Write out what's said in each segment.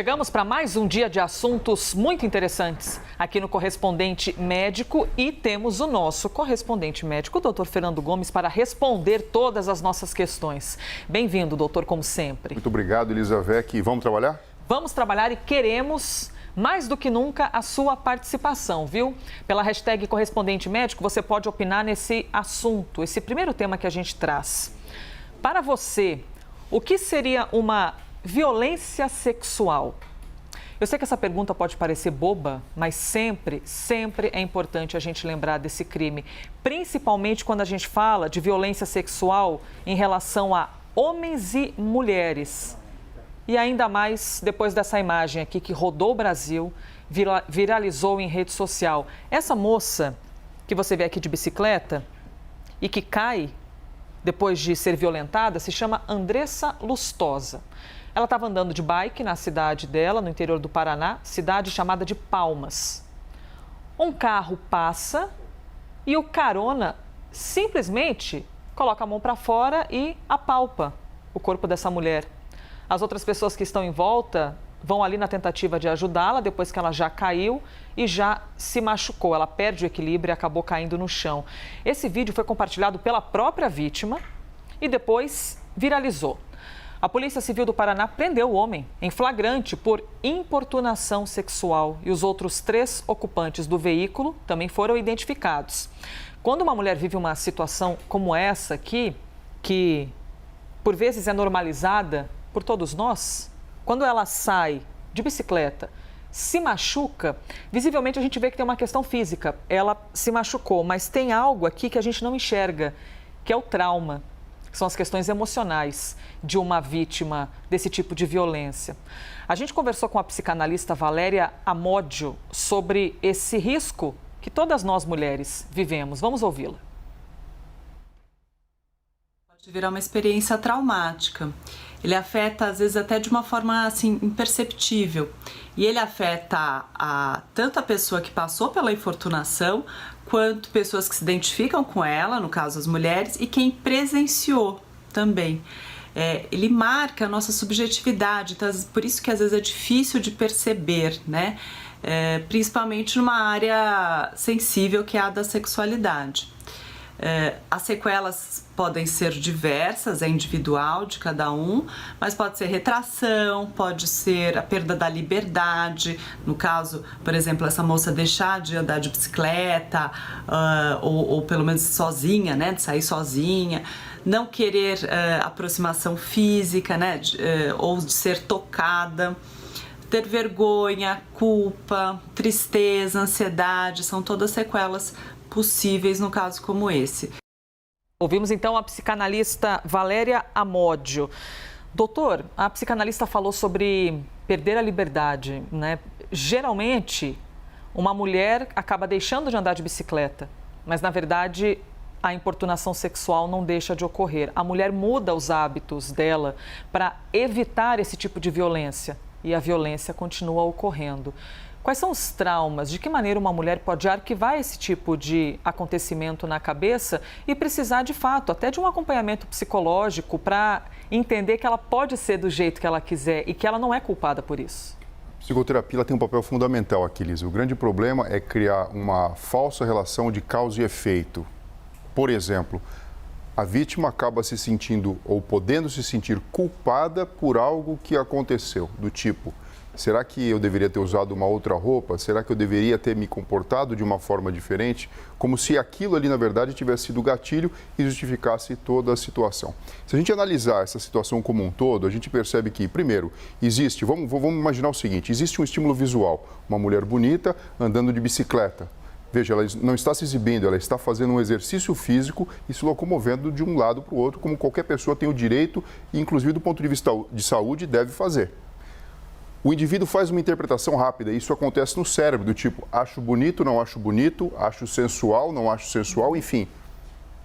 Chegamos para mais um dia de assuntos muito interessantes aqui no Correspondente Médico e temos o nosso correspondente médico, o doutor Fernando Gomes, para responder todas as nossas questões. Bem-vindo, doutor, como sempre. Muito obrigado, Elizavec. Vamos trabalhar? Vamos trabalhar e queremos, mais do que nunca, a sua participação, viu? Pela hashtag Correspondente Médico, você pode opinar nesse assunto, esse primeiro tema que a gente traz. Para você, o que seria uma violência sexual? Eu sei que essa pergunta pode parecer boba, mas sempre é importante a gente lembrar desse crime, principalmente quando a gente fala de violência sexual em relação a homens e mulheres. E ainda mais depois dessa imagem aqui que rodou o Brasil, viralizou em rede social. Essa moça que você vê aqui de bicicleta e que cai depois de ser violentada se chama Andressa Lustosa. Ela estava andando de bike na cidade dela, no interior do Paraná, cidade chamada de Palmas. Um carro passa e o carona simplesmente coloca a mão para fora e apalpa o corpo dessa mulher. As outras pessoas que estão em volta vão ali na tentativa de ajudá-la, depois que ela já caiu e já se machucou. Ela perde o equilíbrio e acabou caindo no chão. Esse vídeo foi compartilhado pela própria vítima e depois viralizou. A Polícia Civil do Paraná prendeu o homem em flagrante por importunação sexual e os outros 3 ocupantes do veículo também foram identificados. Quando uma mulher vive uma situação como essa aqui, que por vezes é normalizada por todos nós, quando ela sai de bicicleta, se machuca, visivelmente a gente vê que tem uma questão física. Ela se machucou, mas tem algo aqui que a gente não enxerga, que é o trauma. São as questões emocionais de uma vítima desse tipo de violência. A gente conversou com a psicanalista Valéria Amódio sobre esse risco que todas nós mulheres vivemos. Vamos ouvi-la. Pode virar uma experiência traumática. Ele afeta, às vezes, até de uma forma assim, imperceptível. E ele afeta tanto a pessoa que passou pela infortunação, quanto pessoas que se identificam com ela, no caso as mulheres, e quem presenciou também. Ele marca a nossa subjetividade, então, por isso que às vezes é difícil de perceber, né? Principalmente numa área sensível que é a da sexualidade. As sequelas podem ser diversas, é individual de cada um, mas pode ser retração, pode ser a perda da liberdade, no caso, por exemplo, essa moça deixar de andar de bicicleta, ou pelo menos sozinha, né, de sair sozinha, não querer aproximação física, né, ou de ser tocada, ter vergonha, culpa, tristeza, ansiedade, são todas sequelas possíveis no caso como esse. Ouvimos então a psicanalista Valéria Amódio. Doutor, a psicanalista falou sobre perder a liberdade, né? Geralmente, uma mulher acaba deixando de andar de bicicleta, mas na verdade a importunação sexual não deixa de ocorrer. A mulher muda os hábitos dela para evitar esse tipo de violência e a violência continua ocorrendo. Quais são os traumas? De que maneira uma mulher pode arquivar esse tipo de acontecimento na cabeça e precisar, de fato, até de um acompanhamento psicológico para entender que ela pode ser do jeito que ela quiser e que ela não é culpada por isso? A psicoterapia ela tem um papel fundamental aqui, Liz. O grande problema é criar uma falsa relação de causa e efeito. Por exemplo, a vítima acaba se sentindo ou podendo se sentir culpada por algo que aconteceu, do tipo: será que eu deveria ter usado uma outra roupa? Será que eu deveria ter me comportado de uma forma diferente? Como se aquilo ali, na verdade, tivesse sido gatilho e justificasse toda a situação. Se a gente analisar essa situação como um todo, a gente percebe que, primeiro, existe, vamos imaginar o seguinte, existe um estímulo visual, uma mulher bonita andando de bicicleta. Veja, ela não está se exibindo, ela está fazendo um exercício físico e se locomovendo de um lado para o outro, como qualquer pessoa tem o direito e, inclusive, do ponto de vista de saúde, deve fazer. O indivíduo faz uma interpretação rápida, e isso acontece no cérebro, do tipo, acho bonito, não acho bonito, acho sensual, não acho sensual, enfim,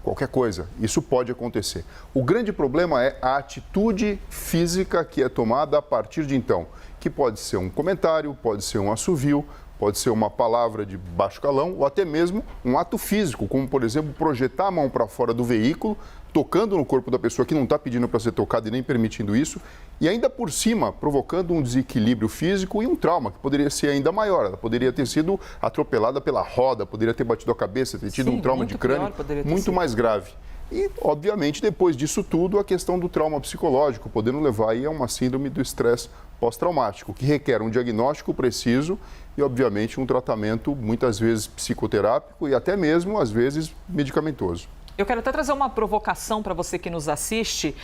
qualquer coisa. Isso pode acontecer. O grande problema é a atitude física que é tomada a partir de então, que pode ser um comentário, pode ser um assovio, pode ser uma palavra de baixo calão ou até mesmo um ato físico, como, por exemplo, projetar a mão para fora do veículo, tocando no corpo da pessoa que não está pedindo para ser tocada e nem permitindo isso, e ainda por cima provocando um desequilíbrio físico e um trauma que poderia ser ainda maior. Ela poderia ter sido atropelada pela roda, poderia ter batido a cabeça, ter tido um trauma de crânio muito mais grave. E, obviamente, depois disso tudo, a questão do trauma psicológico, podendo levar aí a uma síndrome do estresse pós-traumático, que requer um diagnóstico preciso e, obviamente, um tratamento muitas vezes psicoterápico e até mesmo, às vezes, medicamentoso. Eu quero até trazer uma provocação para você que nos assiste.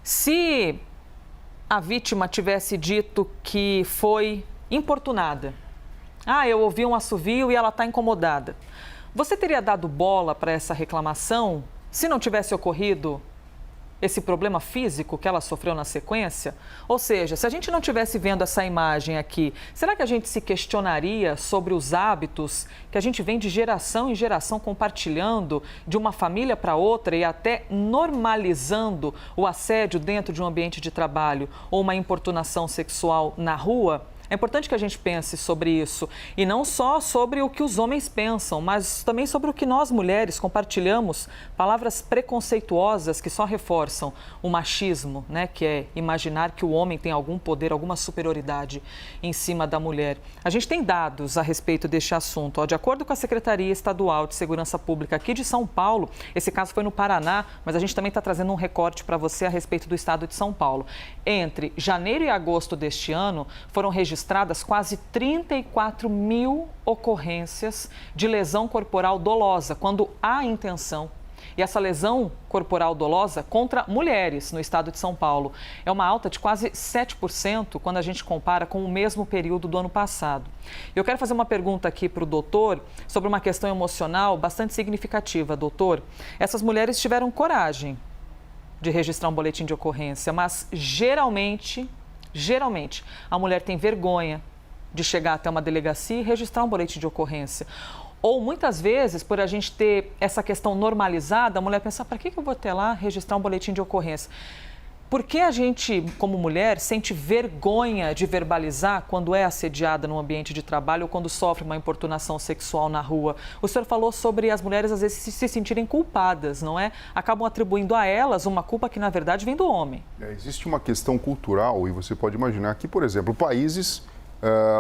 Se a vítima tivesse dito que foi importunada, eu ouvi um assovio e ela está incomodada, você teria dado bola para essa reclamação se não tivesse ocorrido esse problema físico que ela sofreu na sequência? Ou seja, se a gente não estivesse vendo essa imagem aqui, será que a gente se questionaria sobre os hábitos que a gente vem de geração em geração compartilhando de uma família para outra e até normalizando o assédio dentro de um ambiente de trabalho ou uma importunação sexual na rua? É importante que a gente pense sobre isso, e não só sobre o que os homens pensam, mas também sobre o que nós, mulheres, compartilhamos, palavras preconceituosas que só reforçam o machismo, né? Que é imaginar que o homem tem algum poder, alguma superioridade em cima da mulher. A gente tem dados a respeito deste assunto. De acordo com a Secretaria Estadual de Segurança Pública aqui de São Paulo, esse caso foi no Paraná, mas a gente também está trazendo um recorte para você a respeito do estado de São Paulo. Entre janeiro e agosto deste ano, foram registradas quase 34 mil ocorrências de lesão corporal dolosa, quando há intenção. E essa lesão corporal dolosa contra mulheres no estado de São Paulo é uma alta de quase 7% quando a gente compara com o mesmo período do ano passado. Eu quero fazer uma pergunta aqui para o doutor sobre uma questão emocional bastante significativa. Doutor, essas mulheres tiveram coragem de registrar um boletim de ocorrência, mas geralmente, a mulher tem vergonha de chegar até uma delegacia e registrar um boletim de ocorrência. Ou muitas vezes, por a gente ter essa questão normalizada, a mulher pensa, para que eu vou até lá registrar um boletim de ocorrência? Por que a gente, como mulher, sente vergonha de verbalizar quando é assediada no ambiente de trabalho ou quando sofre uma importunação sexual na rua? O senhor falou sobre as mulheres, às vezes, se sentirem culpadas, não é? Acabam atribuindo a elas uma culpa que, na verdade, vem do homem. Existe uma questão cultural e você pode imaginar que, por exemplo, países...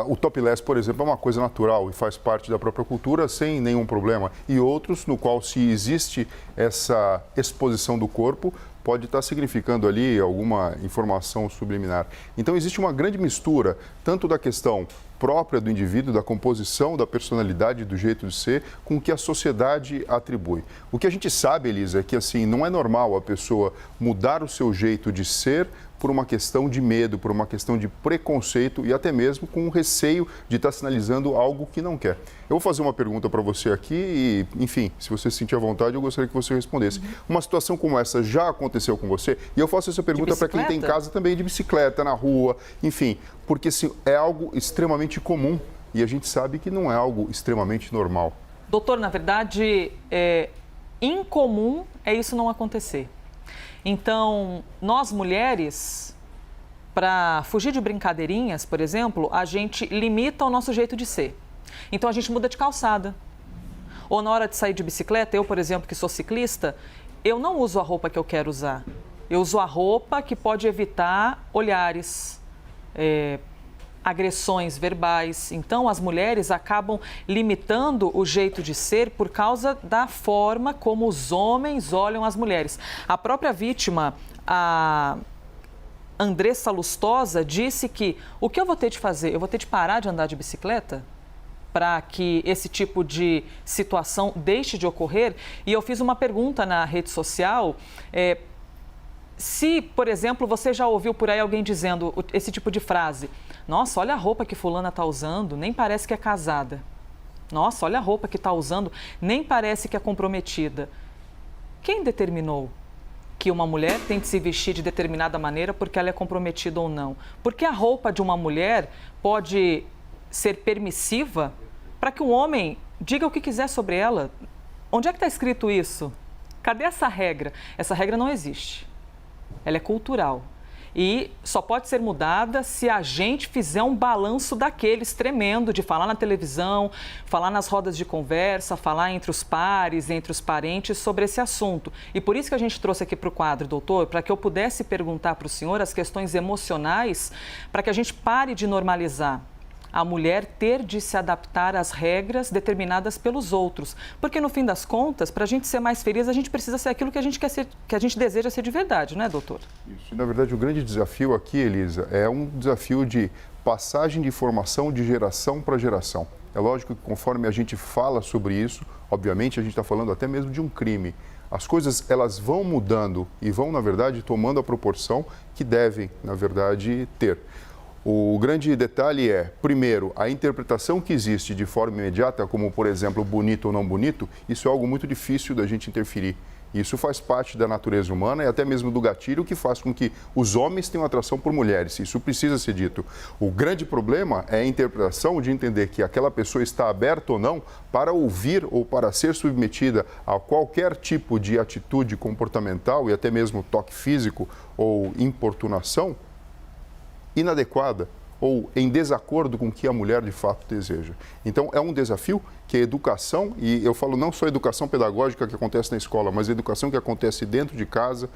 o topless, por exemplo, é uma coisa natural e faz parte da própria cultura sem nenhum problema. E outros, no qual se existe essa exposição do corpo, pode estar significando ali alguma informação subliminar. Então, existe uma grande mistura, tanto da questão própria do indivíduo, da composição, da personalidade, do jeito de ser, com o que a sociedade atribui. O que a gente sabe, Elisa, é que assim, não é normal a pessoa mudar o seu jeito de ser por uma questão de medo, por uma questão de preconceito e até mesmo com o receio de estar sinalizando algo que não quer. Eu vou fazer uma pergunta para você aqui e, enfim, se você se sentir à vontade, eu gostaria que você respondesse. Uma situação como essa já aconteceu com você? E eu faço essa pergunta para quem tem em casa também, de bicicleta, na rua, enfim, porque assim, é algo extremamente comum e a gente sabe que não é algo extremamente normal. Doutor, na verdade, incomum é isso não acontecer. Então, nós mulheres, para fugir de brincadeirinhas, por exemplo, a gente limita o nosso jeito de ser. Então, a gente muda de calçada. Ou na hora de sair de bicicleta, eu, por exemplo, que sou ciclista, eu não uso a roupa que eu quero usar. Eu uso a roupa que pode evitar olhares, agressões verbais. Então, as mulheres acabam limitando o jeito de ser por causa da forma como os homens olham as mulheres. A própria vítima, a Andressa Lustosa, disse que o que eu vou ter de fazer? Eu vou ter de parar de andar de bicicleta para que esse tipo de situação deixe de ocorrer? E eu fiz uma pergunta na rede social, se, por exemplo, você já ouviu por aí alguém dizendo esse tipo de frase: nossa, olha a roupa que fulana está usando, nem parece que é casada. Nossa, olha a roupa que está usando, nem parece que é comprometida. Quem determinou que uma mulher tem que se vestir de determinada maneira porque ela é comprometida ou não? Porque a roupa de uma mulher pode ser permissiva para que um homem diga o que quiser sobre ela. Onde é que está escrito isso? Cadê essa regra? Essa regra não existe. Ela é cultural. E só pode ser mudada se a gente fizer um balanço daqueles tremendo de falar na televisão, falar nas rodas de conversa, falar entre os pares, entre os parentes sobre esse assunto. E por isso que a gente trouxe aqui para o quadro, doutor, para que eu pudesse perguntar para o senhor as questões emocionais, para que a gente pare de normalizar a mulher ter de se adaptar às regras determinadas pelos outros. Porque, no fim das contas, para a gente ser mais feliz, a gente precisa ser aquilo que a gente quer ser, que a gente deseja ser de verdade, não é, doutor? Isso. E, na verdade, o grande desafio aqui, Elisa, é um desafio de passagem de informação de geração para geração. É lógico que, conforme a gente fala sobre isso, obviamente, a gente está falando até mesmo de um crime. As coisas, elas vão mudando e vão, na verdade, tomando a proporção que devem, na verdade, ter. O grande detalhe é, primeiro, a interpretação que existe de forma imediata, como, por exemplo, bonito ou não bonito, isso é algo muito difícil da gente interferir. Isso faz parte da natureza humana e até mesmo do gatilho que faz com que os homens tenham atração por mulheres. Isso precisa ser dito. O grande problema é a interpretação de entender que aquela pessoa está aberta ou não para ouvir ou para ser submetida a qualquer tipo de atitude comportamental e até mesmo toque físico ou importunação inadequada ou em desacordo com o que a mulher de fato deseja. Então, é um desafio que a educação, e eu falo não só a educação pedagógica que acontece na escola, mas a educação que acontece dentro de casa,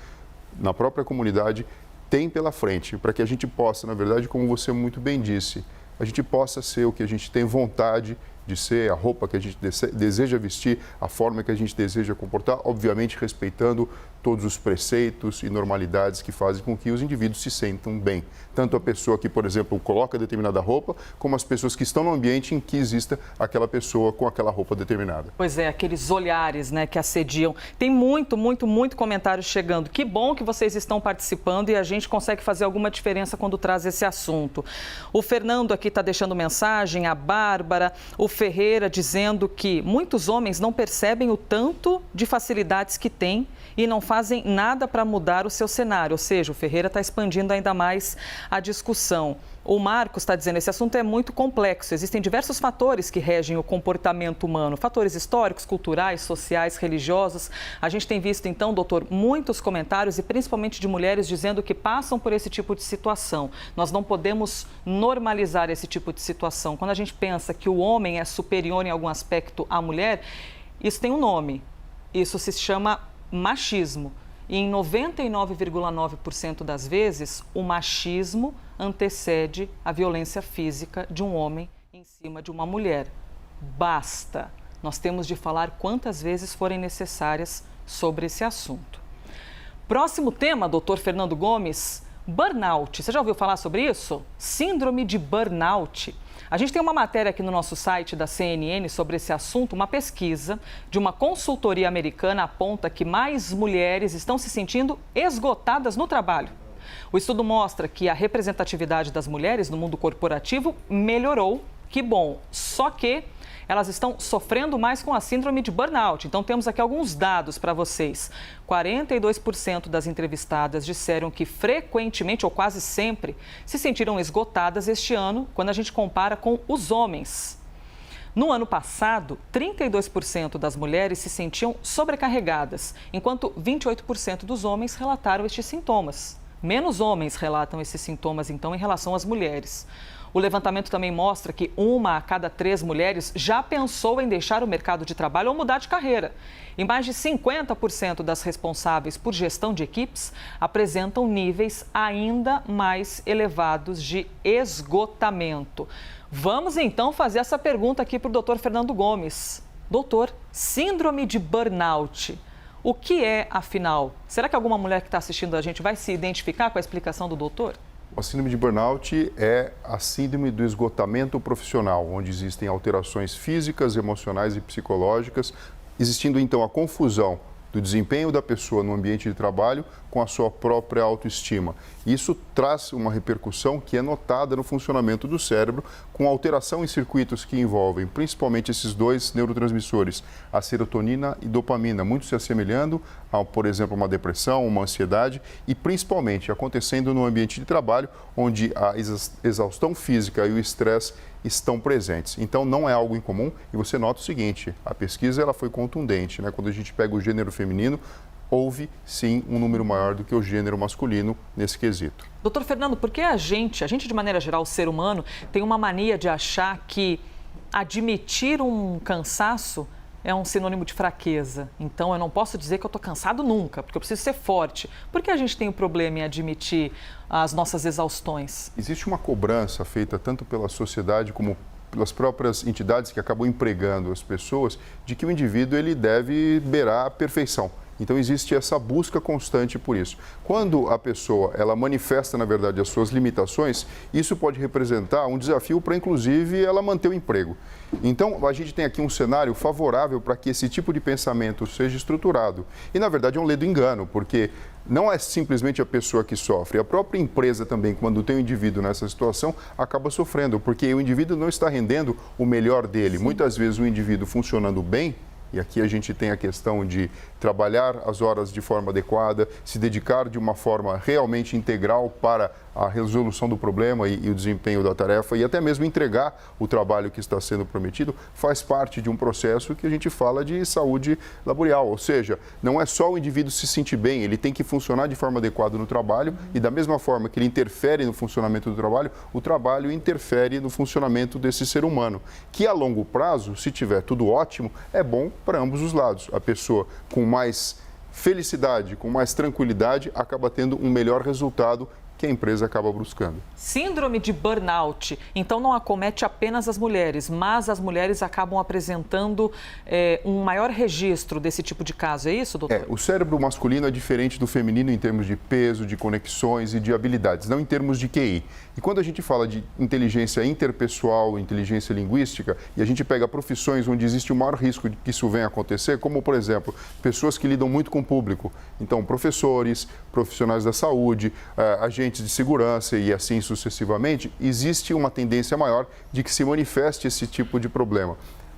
na própria comunidade, tem pela frente, para que a gente possa, na verdade, como você muito bem disse, a gente possa ser o que a gente tem vontade de ser, a roupa que a gente deseja vestir, a forma que a gente deseja comportar, obviamente respeitando todos os preceitos e normalidades que fazem com que os indivíduos se sentam bem. Tanto a pessoa que, por exemplo, coloca determinada roupa, como as pessoas que estão no ambiente em que exista aquela pessoa com aquela roupa determinada. Pois é, aqueles olhares, né, que assediam. Tem muito comentário chegando. Que bom que vocês estão participando e a gente consegue fazer alguma diferença quando traz esse assunto. O Fernando aqui está deixando mensagem, a Bárbara, o Ferreira dizendo que muitos homens não percebem o tanto de facilidades que têm e não fazem nada para mudar o seu cenário. Ou seja, o Ferreira está expandindo ainda mais a discussão. O Marcos está dizendo que esse assunto é muito complexo. Existem diversos fatores que regem o comportamento humano. Fatores históricos, culturais, sociais, religiosos. A gente tem visto, então, doutor, muitos comentários e principalmente de mulheres dizendo que passam por esse tipo de situação. Nós não podemos normalizar esse tipo de situação. Quando a gente pensa que o homem é superior em algum aspecto à mulher, isso tem um nome. Isso se chama machismo. E em 99,9% das vezes, o machismo antecede a violência física de um homem em cima de uma mulher. Basta. Nós temos de falar quantas vezes forem necessárias sobre esse assunto. Próximo tema, doutor Fernando Gomes, burnout. Você já ouviu falar sobre isso? Síndrome de burnout. A gente tem uma matéria aqui no nosso site da CNN sobre esse assunto. Uma pesquisa de uma consultoria americana aponta que mais mulheres estão se sentindo esgotadas no trabalho. O estudo mostra que a representatividade das mulheres no mundo corporativo melhorou. Que bom, só que elas estão sofrendo mais com a síndrome de burnout. Então, temos aqui alguns dados para vocês. 42% das entrevistadas disseram que frequentemente, ou quase sempre, se sentiram esgotadas este ano, quando a gente compara com os homens. No ano passado, 32% das mulheres se sentiam sobrecarregadas, enquanto 28% dos homens relataram estes sintomas. Menos homens relatam esses sintomas, então, em relação às mulheres. O levantamento também mostra que 1 a cada 3 mulheres já pensou em deixar o mercado de trabalho ou mudar de carreira. E mais de 50% das responsáveis por gestão de equipes apresentam níveis ainda mais elevados de esgotamento. Vamos então fazer essa pergunta aqui para o doutor Fernando Gomes. Doutor, síndrome de burnout. O que é, afinal? Será que alguma mulher que está assistindo a gente vai se identificar com a explicação do doutor? A síndrome de burnout é a síndrome do esgotamento profissional, onde existem alterações físicas, emocionais e psicológicas, existindo então a confusão do desempenho da pessoa no ambiente de trabalho com a sua própria autoestima. Isso traz uma repercussão que é notada no funcionamento do cérebro, com alteração em circuitos que envolvem principalmente esses dois neurotransmissores, a serotonina e dopamina, muito se assemelhando a, por exemplo, uma depressão, uma ansiedade e principalmente acontecendo no ambiente de trabalho, onde a exaustão física e o estresse estão presentes. Então, não é algo incomum e você nota o seguinte, a pesquisa ela foi contundente, né? Quando a gente pega o gênero feminino, houve sim um número maior do que o gênero masculino nesse quesito. Doutor Fernando, por que a gente de maneira geral, o ser humano, tem uma mania de achar que admitir um cansaço é um sinônimo de fraqueza? Então, eu não posso dizer que eu estou cansado nunca, porque eu preciso ser forte. Por que a gente tem o problema em admitir as nossas exaustões? Existe uma cobrança feita tanto pela sociedade como pelas próprias entidades que acabam empregando as pessoas de que o indivíduo ele deve beirar a perfeição. Então existe essa busca constante por isso. Quando a pessoa ela manifesta, na verdade, as suas limitações, isso pode representar um desafio para, inclusive, ela manter o emprego. Então, a gente tem aqui um cenário favorável para que esse tipo de pensamento seja estruturado. E, na verdade, é um ledo engano, porque não é simplesmente a pessoa que sofre. A própria empresa também, quando tem um indivíduo nessa situação, acaba sofrendo, porque o indivíduo não está rendendo o melhor dele. Sim. Muitas vezes o indivíduo funcionando bem, e aqui a gente tem a questão de trabalhar as horas de forma adequada, se dedicar de uma forma realmente integral para a resolução do problema e o desempenho da tarefa e até mesmo entregar o trabalho que está sendo prometido, faz parte de um processo que a gente fala de saúde laboral. Ou seja, não é só o indivíduo se sentir bem, ele tem que funcionar de forma adequada no trabalho e da mesma forma que ele interfere no funcionamento do trabalho, o trabalho interfere no funcionamento desse ser humano, que a longo prazo, se tiver tudo ótimo, é bom para ambos os lados. A pessoa com mais felicidade, com mais tranquilidade, acaba tendo um melhor resultado que a empresa acaba buscando. Síndrome de burnout, então não acomete apenas as mulheres, mas as mulheres acabam apresentando um maior registro desse tipo de caso, é isso, doutor? O cérebro masculino é diferente do feminino em termos de peso, de conexões e de habilidades, não em termos de QI. E quando a gente fala de inteligência interpessoal, inteligência linguística, e a gente pega profissões onde existe o maior risco de que isso venha a acontecer, como, por exemplo, pessoas que lidam muito com o público. Então, professores, profissionais da saúde, agentes de segurança e assim sucessivamente, existe uma tendência maior de que se manifeste esse tipo de problema.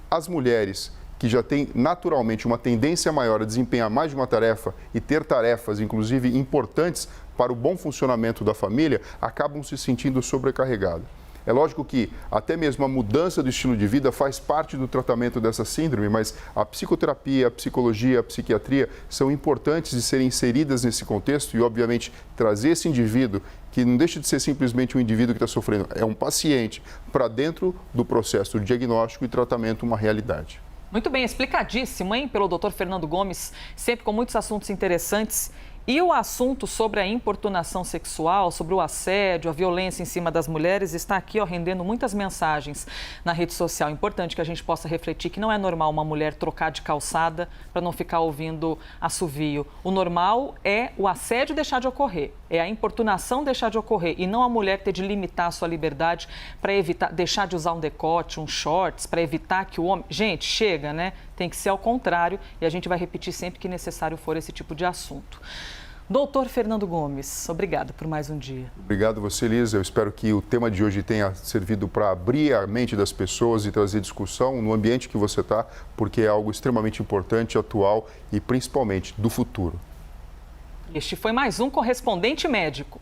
As mulheres que já têm naturalmente uma tendência maior a desempenhar mais de uma tarefa e ter tarefas, inclusive, importantes para o bom funcionamento da família, acabam se sentindo sobrecarregadas. É lógico que até mesmo a mudança do estilo de vida faz parte do tratamento dessa síndrome, mas a psicoterapia, a psicologia, a psiquiatria são importantes de serem inseridas nesse contexto e, obviamente, trazer esse indivíduo, que não deixa de ser simplesmente um indivíduo que está sofrendo, é um paciente, para dentro do processo de diagnóstico e tratamento, uma realidade. Muito bem, explicadíssimo, hein, pelo Dr. Fernando Gomes, sempre com muitos assuntos interessantes. E o assunto sobre a importunação sexual, sobre o assédio, a violência em cima das mulheres, está aqui, rendendo muitas mensagens na rede social. Importante que a gente possa refletir que não é normal uma mulher trocar de calçada para não ficar ouvindo assovio. O normal é o assédio deixar de ocorrer, é a importunação deixar de ocorrer e não a mulher ter de limitar a sua liberdade para evitar, deixar de usar um decote, um shorts, para evitar que o homem... Gente, chega, né? Tem que ser ao contrário e a gente vai repetir sempre que necessário for esse tipo de assunto. Doutor Fernando Gomes, obrigada por mais um dia. Obrigado a você, Liz. Eu espero que o tema de hoje tenha servido para abrir a mente das pessoas e trazer discussão no ambiente que você está, porque é algo extremamente importante, atual e principalmente do futuro. Este foi mais um Correspondente Médico.